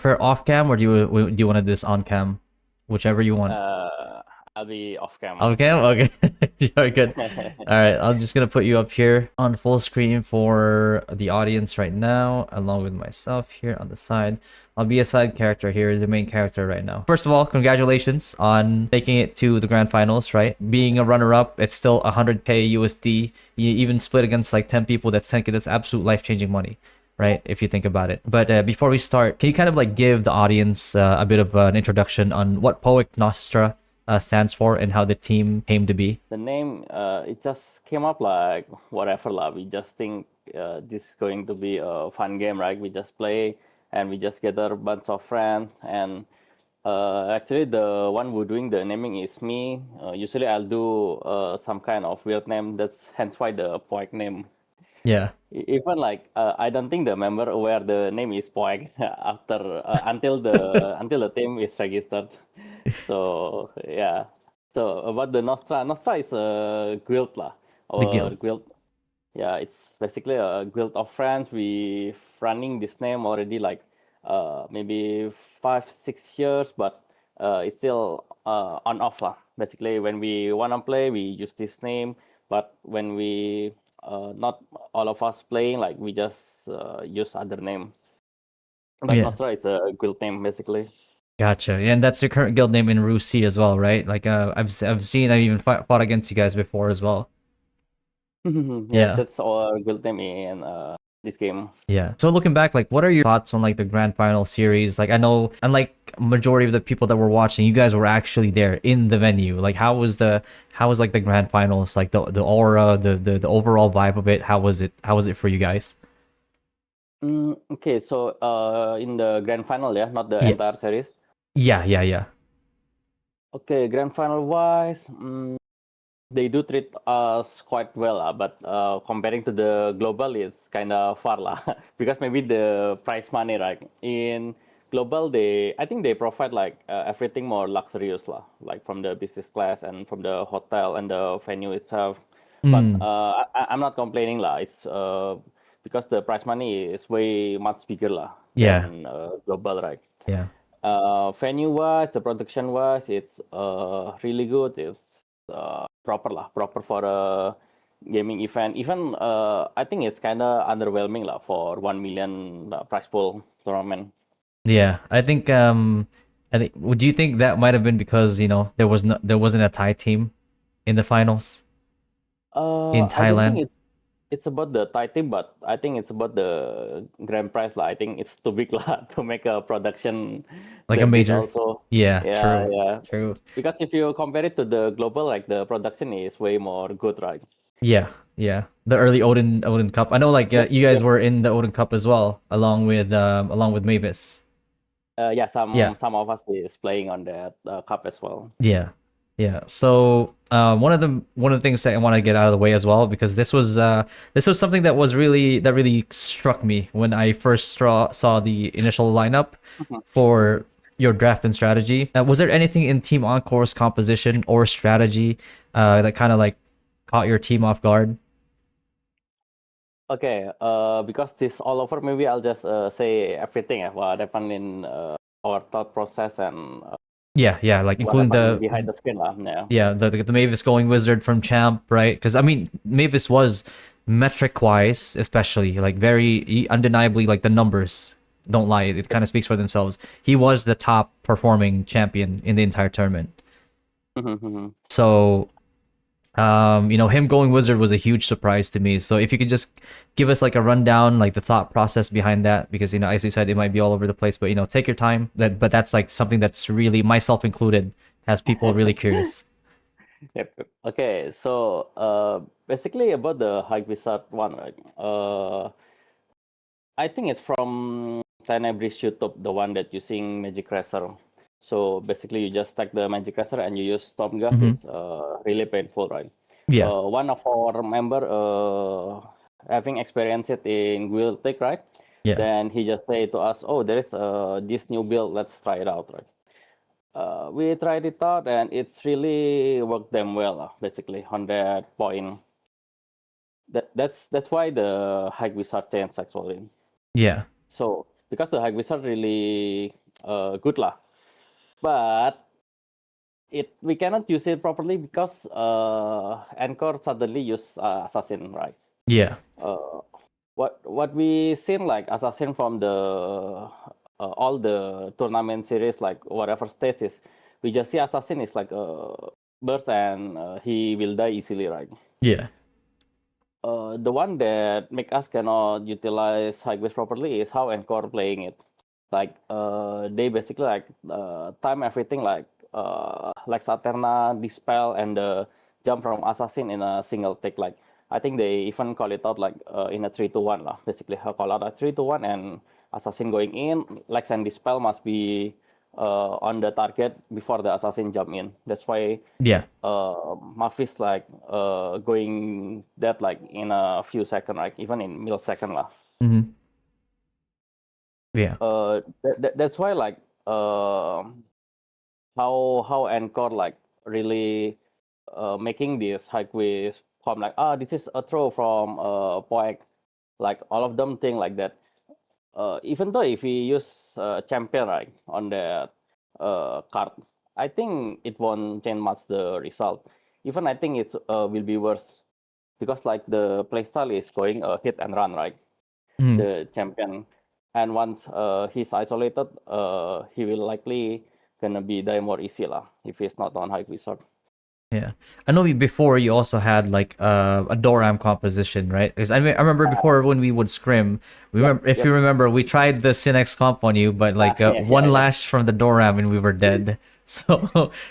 prefer off cam, or do you want to do this on cam? Whichever you want. I'll be off cam. Okay, okay. You're good. All right, I'm just gonna put you up here on full screen for the audience right now, along with myself here on the side. I'll be a side character here, the main character right now. First of all, congratulations on making it to the grand finals, right? Being a runner-up, it's still 100k USD. You even split against like 10 people, that's 10k, that's absolute life-changing money, right? If you think about it. But before we start, can you kind of like give the audience a bit of an introduction on what PoekNostra stands for and how the team came to be? The name, it just came up like whatever lah. We just think this is going to be a fun game, right? We just play and we just gather a bunch of friends. And actually, the one who doing the naming is me. Usually, I'll do some kind of weird name. That's hence why the Poek name. Yeah. Even like I don't think the member aware the name is Poek after until the team is registered. So yeah. So about the Nostra is a guild lah, The or guild. guild. Yeah, it's basically a guild of friends. We running this name already like maybe 5 6 years, but it's still on off lah. Basically, when we wanna play, we use this name, but when we not all of us playing, like we just use other name. But Yeah. Nostra is a guild name basically. Gotcha. And that's your current guild name in Rusi as well, right? Like I've seen, I've even fought against you guys before as well. Yes, Yeah. that's our guild name in this game. Yeah. So looking back, like what are your thoughts on like the grand final series? Like I know unlike majority of the people that were watching, you guys were actually there in the venue. Like how was like the grand finals, like the aura, the overall vibe of it? How was it for you guys? Okay, so in the grand final, yeah, not the Yeah. entire series. Yeah. Okay, grand final wise, they do treat us quite well, but comparing to the global, it's kind of far lah. Because maybe the prize money, right? In global, I think they provide like everything more luxurious lah, like from the business class and from the hotel and the venue itself. But Mm. I'm not complaining lah. It's because the prize money is way much bigger lah Yeah. than global, right? Yeah. Venue wise, the production wise, it's really good. It's proper lah, proper for a gaming event. Even I think it's kind of underwhelming lah for 1 million prize pool tournament. Yeah. I think would you think that might have been because, there wasn't a Thai team in the finals in I don't think Thailand? it's about the Thai team, but I think it's about the grand prize lah. I think it's too big lah to make a production Like a that big major. also. Yeah, Yeah, true. yeah. True. Because if you compare it to the global, like the production is way more good, right? Yeah, yeah. The early Odin Cup. I know like Yep, you guys yep. were in the Odin Cup as well along with Mavis. Yeah, Yeah. some of us is playing on that cup as well. Yeah. Yeah. So, one of the things that I want to get out of the way as well, because this was something that really struck me when I first saw the initial lineup for your draft and strategy. Was there anything in Team Encore's composition or strategy that kind of like caught your team off guard? Okay, because this all over, maybe I'll just say everything what happened in our thought process and Yeah, like what including happened behind the screen lah. Yeah. the Mavis going wizard from Champ, right? Because I mean, Mavis was metric wise, especially like very undeniably like the numbers don't lie. It kind of speaks for themselves. He was the top performing champion in the entire tournament. So him going wizard was a huge surprise to me. So if you could just give us like a rundown, like the thought process behind that, because as you said, it might be all over the place, but take your time. But that's like something that's really, myself included, has people really curious. Yep. Yep. Okay, so basically about the High Wizard one, right? I think it's from TENEBRIS YouTube, the one that using Magic Racer. So basically, you just stack the Magic Racer and you use Storm Gas. Hmm. It's really painful, right? Yeah, One of our member having experienced it in Guild Tech, right? yeah, Then he just say to us, "Oh, there is this new build. Let's try it out, right?" We tried it out and it's really worked them well, basically on that point. That's why the High Wizard changed actually. yeah. So because the high wizard really good lah. But we cannot use it properly because Encore suddenly use assassin, right? Yeah. Uh, what we seen like assassin from the all the tournament series, like whatever stage is, we just see assassin is like a burst and he will die easily, right? Yeah. The one that make us cannot utilize high grade properly is how Encore playing it. Like they basically like time everything like Saterna, Dispel, and jump from Assassin in a single take. Like I think they even call it out like in a 3-1 lah. Basically, call out a 3-1 and Assassin going in. Lex and Dispel must be on the target before the Assassin jump in. That's why Yeah. Mafis like going dead like in a few seconds, like even in millisecond lah. Mm-hmm. Yeah. That's why like how Encore like really making this high quiz from like this is a throw from Poek, like all of them think like that. Even though if we use champion right on the card, I think it won't change much the result. Even I think it's will be worse because like the playstyle is going hit and run, right? Mm-hmm. The champion, and once he's isolated, he will likely gonna be die more easy lah if he's not on high wizard. Yeah, I know before you also had like a Doram composition, right? Because I remember before when we would scrim, if you remember, we tried the Synex comp on you, but like one Yeah. lash from the Doram and we were dead. So,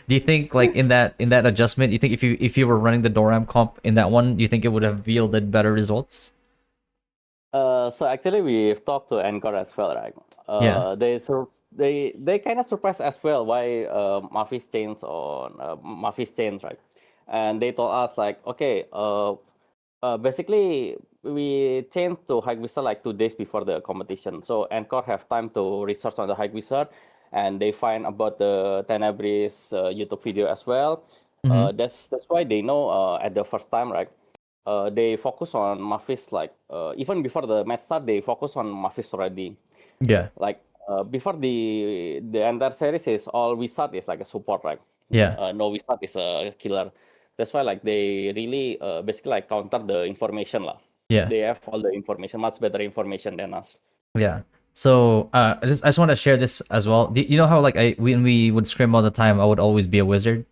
do you think like in that adjustment, you think if you were running the Doram comp in that one, do you think it would have yielded better results? So actually we've talked to Encore as well, right? Yeah. They kind of surprised as well why Mafis changed on Mafis changed, right? And they told us like, okay, basically we changed to High Wizard like 2 days before the competition, so Encore have time to research on the High Wizard, and they find about the Tenebris YouTube video as well. Mm-hmm. That's why they know at the first time, right? They focus on Mafis like even before the match start, they focus on Mafis already. Yeah. Like before the entire series is all Wizard is like a support, right? Yeah. No Wizard is a killer. That's why like they really basically like counter the information lah. Yeah. They have all the information, much better information than us. Yeah. So I just want to share this as well. You know how like when we would scrim all the time, I would always be a wizard.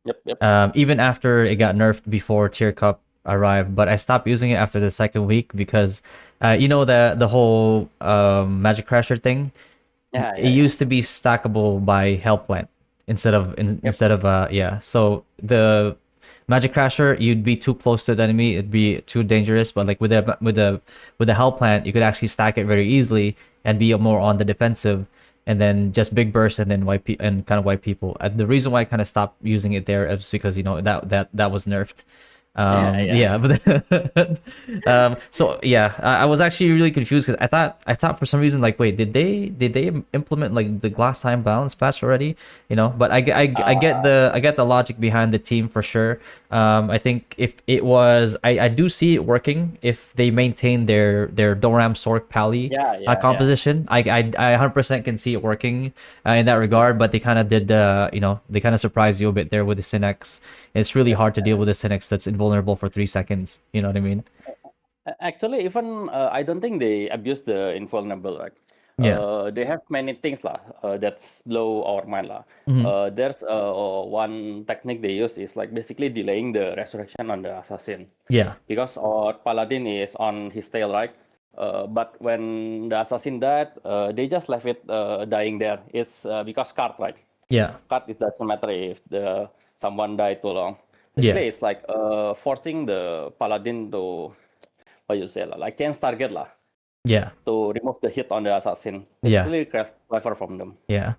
Yep. Even after it got nerfed before Tier Cup arrived, but I stopped using it after the second week because, you know, the whole Magic Crasher thing. Yeah. It used to be stackable by Hell Plant instead of yeah. So the Magic Crasher, you'd be too close to the enemy, it'd be too dangerous. But like with the Hell Plant, you could actually stack it very easily and be more on the defensive, and then just big burst and then kind of wipe people. The reason why I kind of stopped using it there is because you know that was nerfed. But so yeah, I was actually really confused because I thought for some reason like, wait, did they implement like the glass time balance patch already, you know? But I get the logic behind the team for sure. I think if it was, I do see it working if they maintain their Doram Sork Pally composition. I 100% can see it working in that regard, but they kind of did you know, they kind of surprised you a bit there with the Synex. It's really hard to deal with a Synex that's invulnerable for 3 seconds. You know what I mean? Actually, even I don't think they abuse the invulnerable, right? Yeah. They have many things lah that's blow our mind lah. Mm-hmm. There's one technique they use is like basically delaying the resurrection on the assassin. Yeah. Because our paladin is on his tail, right? But when the assassin died, they just left it dying there. It's because card, right? Yeah. Card, it doesn't matter if someone died too long. Basically, it's like forcing the paladin to, what you say, like change target lah. Yeah. To remove the hit on the assassin. It's really clever from them. Yeah.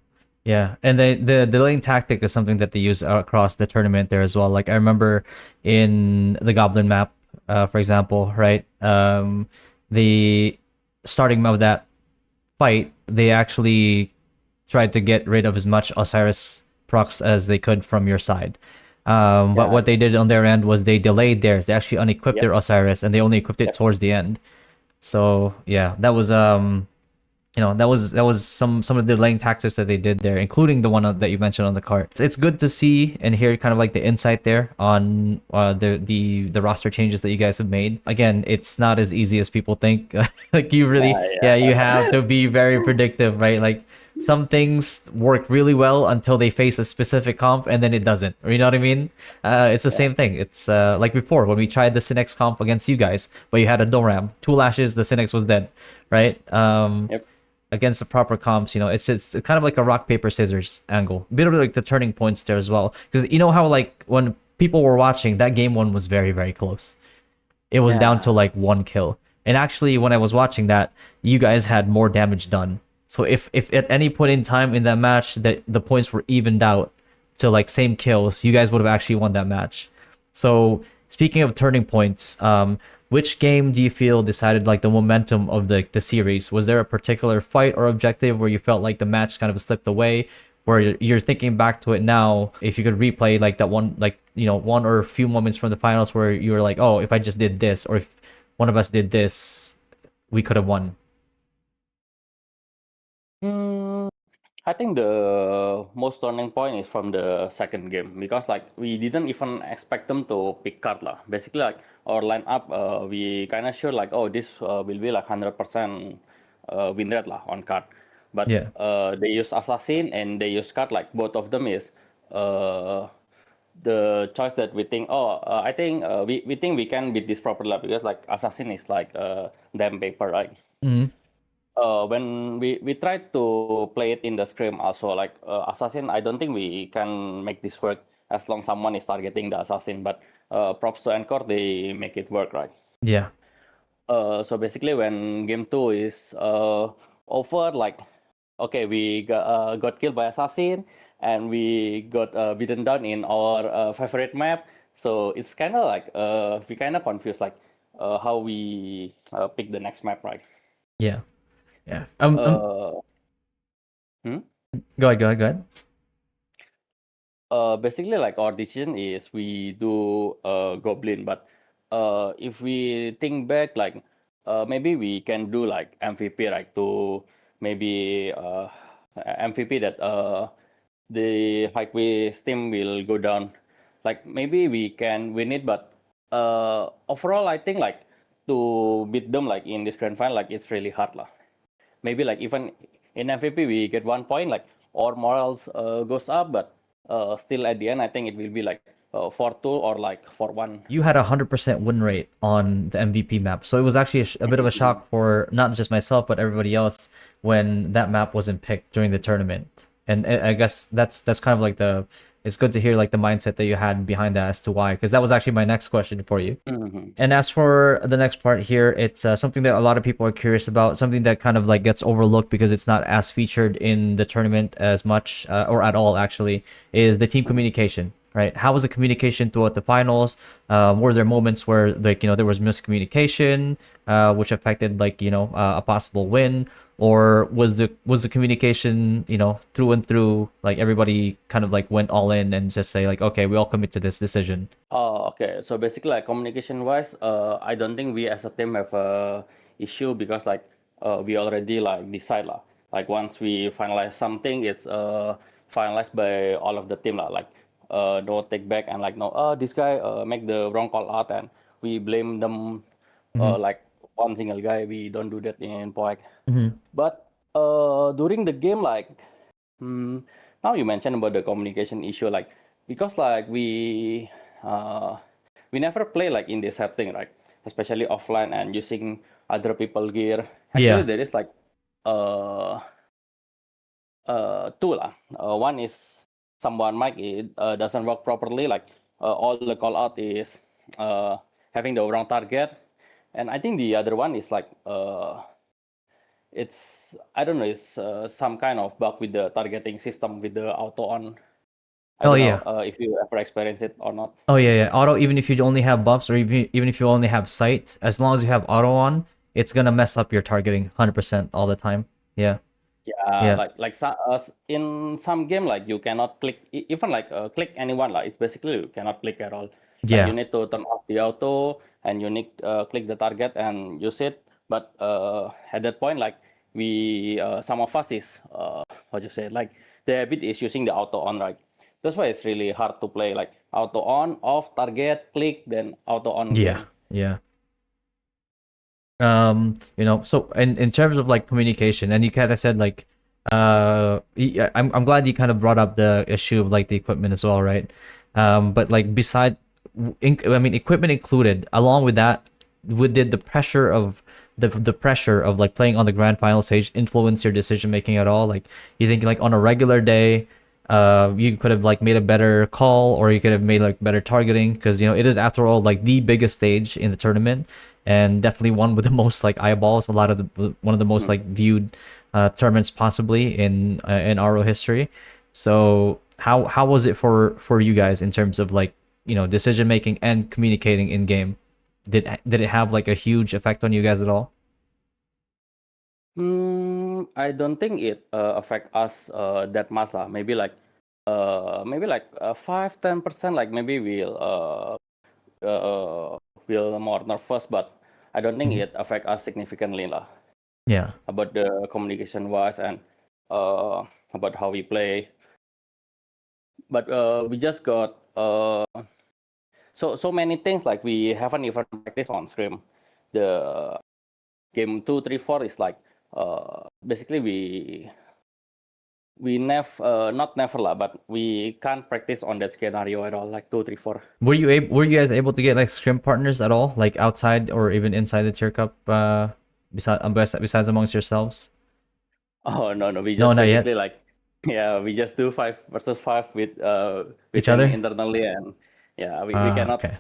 Yeah. And the delaying tactic is something that they use across the tournament there as well. Like I remember in the Goblin map, for example, right? The starting of that fight, they actually tried to get rid of as much Osiris procs as they could from your side. But what they did on their end was they delayed theirs. They actually unequipped their Osiris and they only equipped it towards the end. So yeah, that was That was some of the delaying tactics that they did there, including the one that you mentioned on the cart. It's good to see and hear kind of like the insight there on the roster changes that you guys have made. Again, it's not as easy as people think. Like you really, yeah, you have to be very predictive, right? Like some things work really well until they face a specific comp and then it doesn't. You know what I mean? It's the Yeah. same thing. It's like before when we tried the Synex comp against you guys, but you had a Doram, 2 lashes, the Synex was dead, right? Yep. Against the proper comps, it's kind of like a rock paper scissors angle, a bit of like the turning points there as well, because you know how like when people were watching that game one was very very close. It was down to Yeah. like 1 kill, and actually when I was watching that, you guys had more damage done. So if at any point in time in that match that the points were evened out to like same kills, you guys would have actually won that match. So speaking of turning points, which game do you feel decided like the momentum of the series? Was there a particular fight or objective where you felt like the match kind of slipped away? Where you're thinking back to it now, if you could replay like that one, like one or a few moments from the finals where you were like, oh, if I just did this, or if one of us did this, we could have won. Hmm. I think the most turning point is from the second game because like we didn't even expect them to pick card lah. Basically like our lineup, we kind of sure like, oh, this will be like 100% win rate lah on card, but Yeah. they use assassin and they use card like both of them is uh, the choice that we think, oh, I think we think we can beat this properly lah, because like assassin is like damn paper, right? Hmm. When we tried to play it in the scrim also, like assassin, I don't think we can make this work as long someone is targeting the assassin, but props to Encore, they make it work, right? Yeah. So basically when game 2 is over, like, okay, we got killed by assassin and we got beaten down in our favorite map, so it's kind of like we kind of confused like how we pick the next map, right? Yeah. Yeah. uh, hmm? Go ahead. Go ahead. Go ahead. Basically, like our decision is we do Goblin, but if we think back, like maybe we can do like MVP, like to maybe MVP that the High team will go down. Like maybe we can win it, but overall, I think like to beat them like in this grand final, like it's really hard lah. Maybe like even in MVP we get 1 point, like our morals goes up, but still at the end I think it will be like 4-2 or like 4-1. You had 100% win rate on the MVP map. So it was actually a bit of a shock for not just myself, but everybody else when that map wasn't picked during the tournament. And I guess that's kind of like it's good to hear like the mindset that you had behind that as to why, because that was actually my next question for you. Mhm. And as for the next part here, it's something that a lot of people are curious about, something that kind of like gets overlooked because it's not as featured in the tournament as much, or at all actually, is the team communication, right? How was the communication throughout the finals? Were there moments where like there was miscommunication, which affected like a possible win, or was the communication through and through, like everybody kind of like went all in and just say like, okay, we all commit to this decision? Oh, okay. So basically, like communication wise, I don't think we as a team have a issue because like we already like decide lah. Like once we finalize something, it's finalized by all of the team lah. Like no take back and like no, this guy make the wrong call out and we blame them Hmm. like one single guy. We don't do that in Poek. Hmm. But during the game, like Hmm. Now you mentioned about the communication issue, like because like uh, we never play like in this setting, right? Especially offline and using other people gear. Actually, Yeah. there is like uh two lah. One is someone mic it doesn't work properly, like all the call out is uh having the wrong target, and I think the other one is like it's I don't know, it's some kind of bug with the targeting system with the auto on. I Oh don't know yeah. if you ever experienced it or not. Oh yeah, yeah. Auto, even if you only have buffs, or even if you only have sight, as long as you have auto on, it's gonna mess up your targeting 100% all the time. Yeah. Yeah, Yeah. in some game, like you cannot click even like click anyone, like it's basically you cannot click at all. Like you Yeah. need to turn off the auto and you need click the target and use it. But at that point, like some of us is what you say, like the habit is using the auto on, right? That's why it's really hard to play like auto on, off, target, click, then auto on Yeah, again. yeah. So in terms of like communication, and you kind of said like, I'm glad you kind of brought up the issue of like the equipment as well, right? But like I mean, equipment included, along with that, did the pressure of the pressure of like playing on the grand final stage influence your decision making at all? Like, you think like on a regular day, you could have like made a better call, or you could have made like better targeting, because it is, after all, like the biggest stage in the tournament, and definitely one with the most like eyeballs, a lot of the one of the most Mhm. like viewed tournaments possibly in RO history. So how was it for you guys in terms of like decision making and communicating in game? Did it have like a huge effect on you guys at all? I don't think it affect us that much lah. Maybe like 5-10%. Like maybe we'll more nervous, but I don't think Mhm. it affect us significantly lah Yeah. about the communication wise and uh, about how we play. But we just got so many things like we haven't even practiced on scrim. The game 2, 3, 4 is like basically we never not never lah, but we can't practice on that scenario at all, like 2, 3, 4. Were you guys able to get like scrim partners at all, like outside or even inside the tier cup, besides amongst yourselves? Oh no, we No, just not yet. basically like yeah, we just do 5 versus 5 with Each within other. internally, and yeah, we cannot Okay.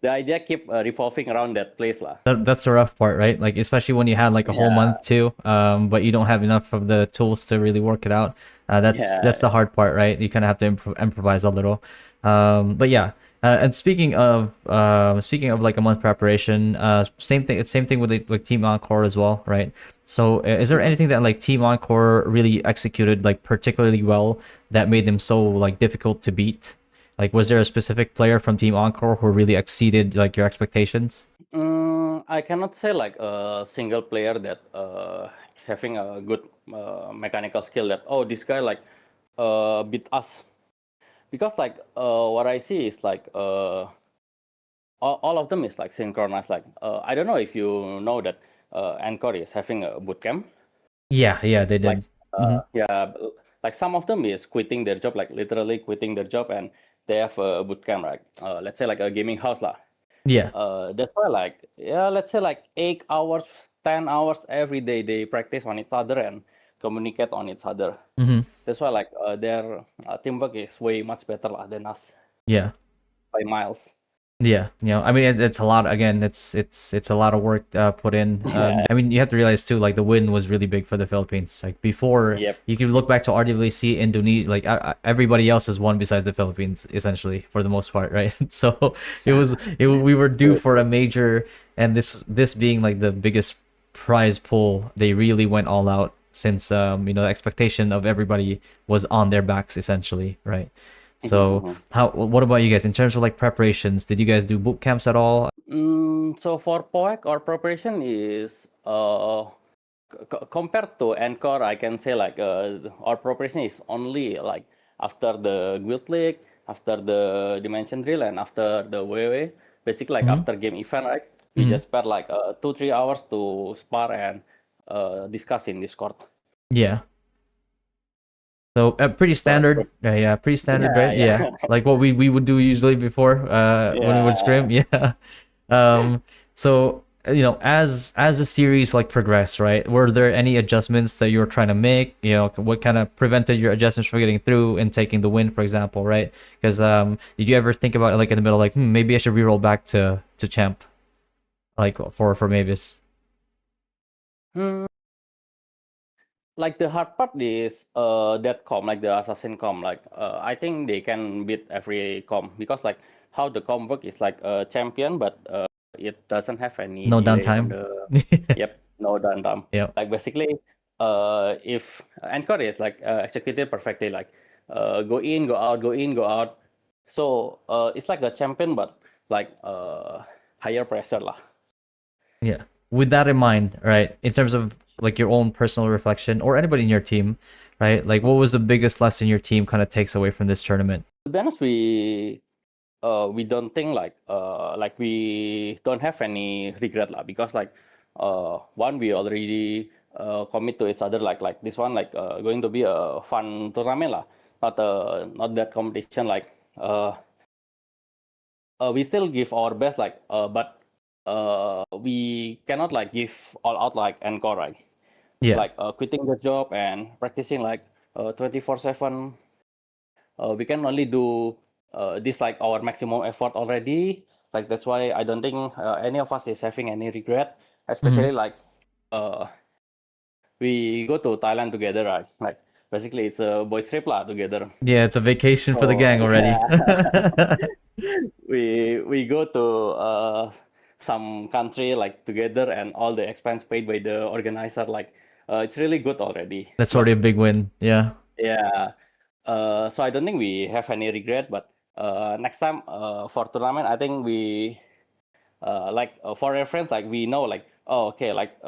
the idea keep revolving around that place lah. That's the rough part, right? Like, especially when you had like a whole Yeah, month too, but you don't have enough of the tools to really work it out. That's yeah. the hard part, right? You kind of have to improvise a little. But yeah. And speaking of like a month preparation, same thing. It's same thing with like Team Encore as well, right? So, is there Mhm. anything that like Team Encore really executed like particularly well that made them so like difficult to beat? Like, was there a specific player from Team Encore who really exceeded like your expectations? I cannot say like a single player that having a good mechanical skill that oh this guy like beat us, because like what I see is like all of them is like synchronized. Like I don't know if you know that Encore is having a boot camp. Yeah, yeah, they Like did. Hmm. yeah, like some of them is quitting their job, like literally quitting their job, and they have a boot camp, right? Let's say like a gaming house lah. Yeah. That's why like yeah, let's say like 8 hours, 10 hours every day they practice on each other and communicate on each other. Hmm. That's why like their teamwork is way much better lah than us Yeah. by miles. Yeah, I mean, it's a lot. Again, it's a lot of work put in. Yeah. I mean, you have to realize too, like the win was really big for the Philippines. Like before, Yep. you can look back to RWC, Indonesia, like everybody else has won besides the Philippines, essentially for the most part, right? So we were due True, for a true. major, and this being like the biggest prize pool, they really went all out, since the expectation of everybody was on their backs essentially, right? So what about you guys in terms of like preparations? Did you guys do boot camps at all? So for Poek, our preparation is compared to Encore, I can say like our preparation is only like after the Guild League, after the Dimension Drill, and after the WoW. Basically, like Hmm. after game event, right? We Hmm. just spare like 2-3 hours to spar and discuss in Discord. Yeah. So pretty So like, standard. Yeah, pretty standard, yeah, right? Yeah, yeah, like what we would do usually before when we would scrim. yeah. Yeah. So as the series like progressed, right? Were there any adjustments that you were trying to make? What kind of prevented your adjustments from getting through and taking the win, for example, right? Because did you ever think about it like in the middle, like maybe I should reroll back to champ, like for Mavis? Hmm. Like the hard part is that com, like the assassin com, like I think they can beat every com, because like how the com work is like a champion, but it doesn't have any No delay on downtime. the yep, no downtime. Yeah. Like basically if Encore is like executed perfectly, like go in, go out, go in, go out. So it's like a champion, but like higher pressure lah. Yeah. With that in mind, right? In terms of like your own personal reflection, or anybody in your team, right? Like, what was the biggest lesson your team kind of takes away from this tournament? To be honest, we don't think like we don't have any regret lah, because like one, we already commit to each other like this one like going to be a fun tournament lah, not that competition like we still give our best like but we cannot like give all out like Encore, right? Yeah. Like quitting the job and practicing like 24/7. We can only do this like our maximum effort already. Like that's why I don't think any of us is having any regret, Hmm. especially like uh, we go to Thailand together, right? Like basically it's a boys trip lah together. Yeah, it's a vacation for the So gang already. yeah, we go to some country like together, and all the expense paid by the organizer. Like it's really good already. That's already a But big win. Yeah. yeah, so I don't think we have any regret. But next time for tournament, I think we like for reference, like we know like, oh okay, like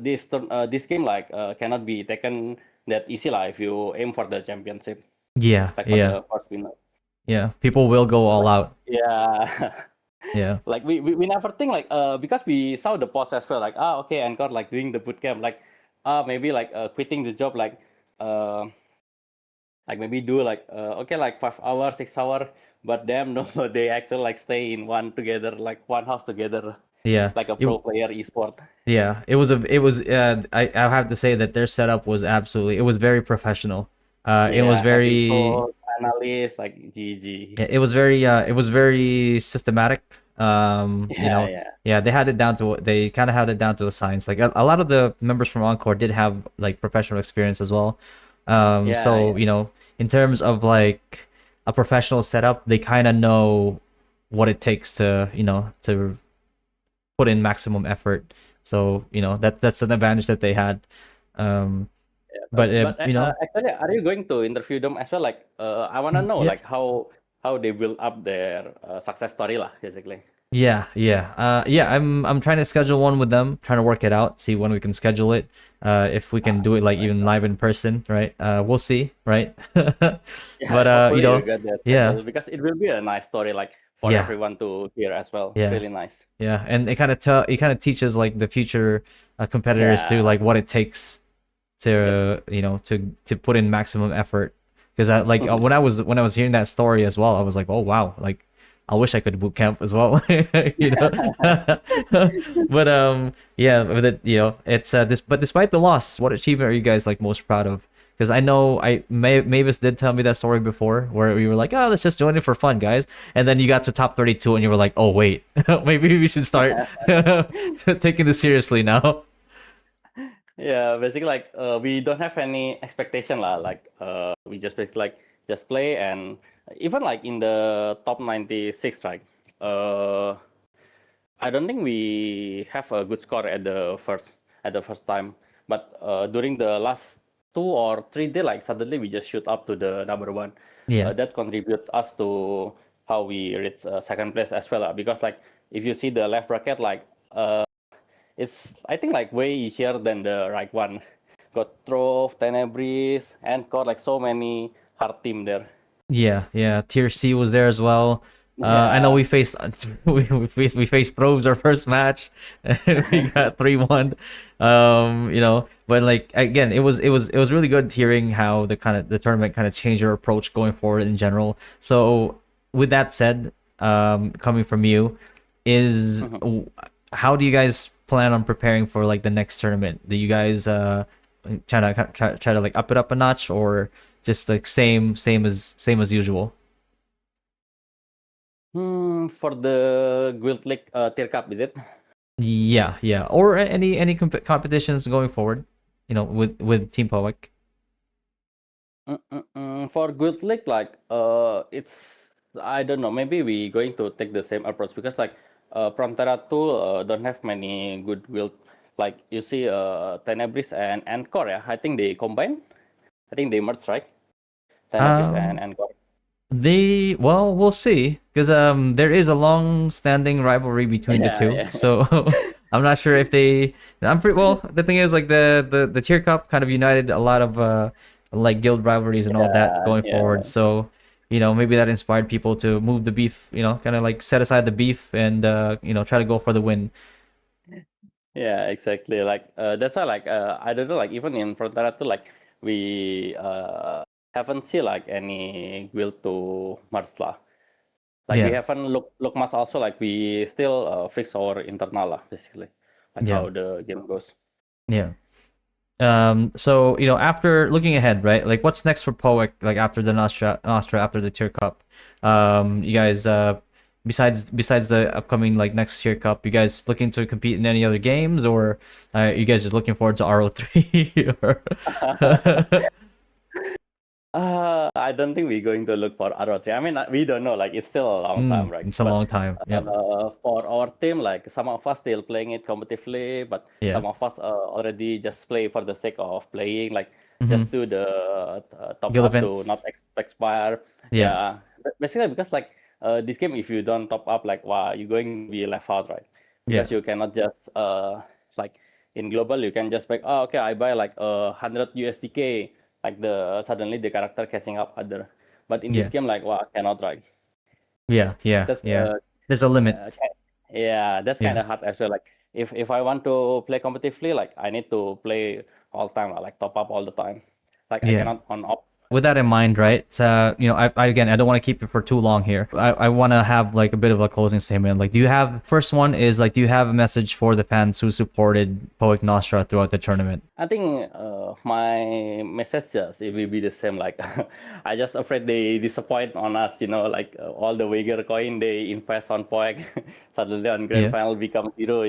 this game like cannot be taken that easy lah if you aim for the championship, Yeah. like for Yeah. the first winner. Yeah. People will go all Like out. yeah. Yeah. Like we never think like because we saw the post as well, like okay, Encore like doing the boot camp, like maybe like quitting the job like maybe do like okay like 5 hours 6 hour, but damn no, they actually like stay in one together, like one house together, Yeah. like a It, pro player esport. yeah. It was I have to say that their setup was absolutely, it was very professional. It was Yeah, having very, coach analyst like GG. yeah, it was very systematic. Yeah, yeah, Yeah, they had it down to, they kind of had it down to a science. Like a lot of the members from Encore did have like professional experience as well. yeah, So, yeah. in terms of like a professional setup, they kind of know what it takes to, to put in maximum effort. So, that's an advantage that they had. Um, Yeah, but but actually, are you going to interview them as well? Like, I wanna know yeah. like how they build up their success story lah, basically. Yeah. I'm trying to schedule one with them, trying to work it out, see when we can schedule it. If we can do it like Right. even live in person, right? We'll see, right? Yeah, But hopefully you get that yeah, schedule, because it will be a nice story like for yeah, everyone to hear as well. It's yeah, really nice. yeah, and it kind of teaches like the future competitors to Yeah. like what it takes Yep. to, to put in maximum effort. Because I like when I was hearing that story as well, I was like, oh wow, like I wish I could boot camp as well, you know. But yeah, but it's this. But despite the loss, what achievement are you guys like most proud of? Because I know Mavis did tell me that story before, where we were like, oh, let's just join it for fun, guys, and then you got to top 32, and you were like, oh wait, maybe we should start taking this seriously now. Yeah, basically like we don't have any expectation lah. Like we just basically like just play, and even like in the top 96, right? Uh, I don't think we have a good score at the first time, but during the last 2 or 3 days, like suddenly we just shoot up to the number one. Yeah. That contribute us to how we reach second place as well. Because like if you see the left bracket, like it's I think like way easier than the right one. Got Trove, Tenebris, Encore, like so many hard team there. Yeah. Tier C was there as well. I know Yeah. we faced we faced Throves our first match, and we got 3-1. But like again, it was really good hearing how the tournament kind of changed your approach going forward in general. So with that said, coming from you, is how do you guys plan on preparing for like the next tournament? Do you guys try to like up it up a notch, or just like same as usual? For the Guild League Tier Cup, is it? Yeah. Or any competitions going forward, with Team Poek. For Guild League, like it's I don't know. Maybe we going to take the same approach, because like Frontera 2 don't have many good guild. Like you see, Tenebris and Encore. Yeah, I think they combine. I think they merge, right? Tenebris and Um, Encore. we'll see, because there is a long-standing rivalry between the Yeah, two. yeah. So I'm not sure if they. I'm pretty well. The thing is, like the tier cup kind of united a lot of like guild rivalries and all that Yeah, going forward. yeah, So maybe that inspired people to move the beef. Kind of like set aside the beef and try to go for the win. yeah, exactly. Like that's why like I don't know, like even in Frontera too, like we haven't seen like any build to merge lah. Like we Yeah, haven't look much also, like we still fix our internal lah, basically, like yeah, how the game goes. yeah. So after looking ahead, right? Like, what's next for Poek? Like after the Nostra, after the tier cup, you guys, besides the upcoming like next tier cup, you guys looking to compete in any other games, or you guys just looking forward to RO3? Or... I don't think we're going to look for ROT. I mean, we don't know. Like, it's still a long time, right? It's a But long time. Yeah, for our team, like some of us still playing it competitively, but yeah. some of us already just play for the sake of playing, like Mm-hmm. just do the top Guild up to not events. expire. Yeah, Yeah, basically because like this game, if you don't top up, like wow, you're going to be left out, right? yeah, Because you cannot just like in global, you can just like, oh okay, I buy like 100 USDK, like the suddenly the character catching up other. But in this yeah, game, like wow, cannot, right? yeah, yeah, That's yeah. There's a limit. yeah, that's kind Yeah, of hard as well. Like if I want to play competitively, like I need to play all time, like top up all the time. Like I yeah. cannot on off. With that in mind, right? I again, I don't want to keep it for too long here. I want to have like a bit of a closing statement. Like, do you have first one is like, do you have a message for the fans who supported PoekNostra throughout the tournament? I think my message just it will be the same. Like I just afraid they disappoint on us. Like all the Wager coin they invest on Poek, suddenly on grand Yeah. final become zero.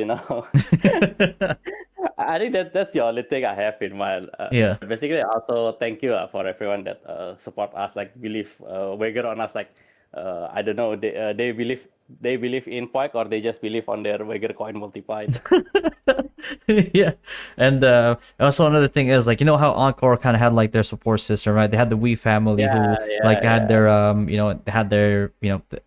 I think that's the only thing I have in mind. Yeah. Basically, also thank you for everyone that support us, like believe wager on us. Like I don't know, they believe in Poik or they just believe on their wager coin multiplied. Yeah. And also another thing is like, how Encore kind of had like their support system, right? They had the Wii family who Yeah, yeah, like had yeah. their had their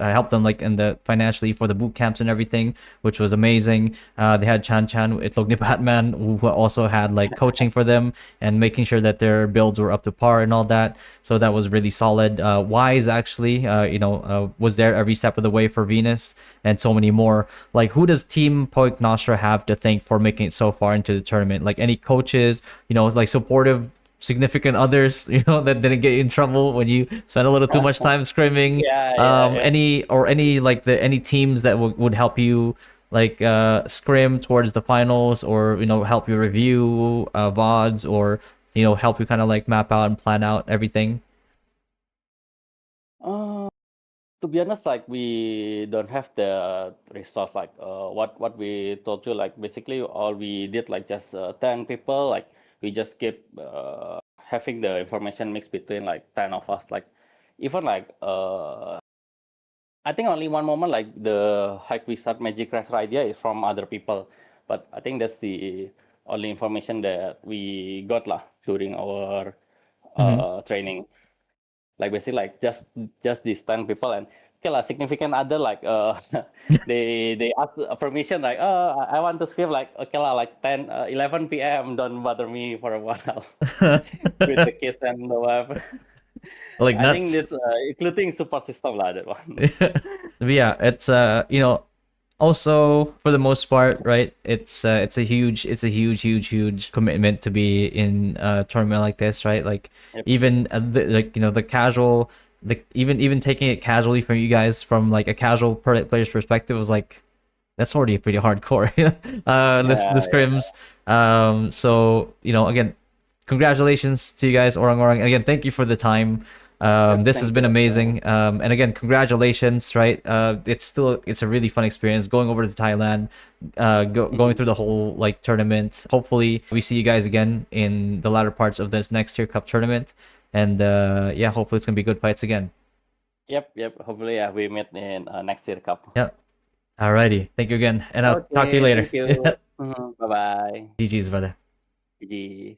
helped them like in the financially for the boot camps and everything, which was amazing. They had Chan Chan Itlogni Batman who also had like coaching for them and making sure that their builds were up to par and all that. So that was really solid. Wise actually, was there every step of the way for Venus and so many more. Like, who does Team PoekNostra have to thank for making it so far into the tournament? Like, any coaches, like supportive significant others, that didn't get you in trouble when you spent a little too much time scrimming. Yeah, yeah, yeah. Any like the any teams that would help you like scrim towards the finals, or help you review VODs, or help you kind of like map out and plan out everything. Uh, to be honest, like we don't have the resource. Like what we told you. Like basically, all we did like just 10 people. Like we just keep having the information mixed between like 10 of us. Like even like I think only one moment like the Hike Wizard Magic Crash idea is from other people, but I think that's the only information that we got lah during our Mm-hmm. training. Like basically like just these 10 people, and okay lah, significant other like they ask permission like I want to scream, like okay lah, like 11 p.m. don't bother me for a while with the kids and the wife. Like I think nuts. this including support system lah, that one. But yeah, it's also for the most part, right? It's a huge commitment to be in a tournament like this, right? Like Yep. even like the casual, even taking it casually from you guys from like a casual player's perspective was like that's already pretty hardcore. This Yeah, this scrims. So again, congratulations to you guys, Orang. Again, thank you for the time. yep. This has Thank been you. amazing. And again, congratulations, right? It's a really fun experience going over to Thailand, going Mhm. through the whole like tournament. Hopefully, we see you guys again in the latter parts of this next year cup tournament. And yeah, hopefully it's gonna be good fights again. Yep, yep. Hopefully, we meet in next year cup. Yeah. Alrighty. Thank you again, and I'll talk to you Okay, later. thank you. Bye bye. GG's, brother. GG.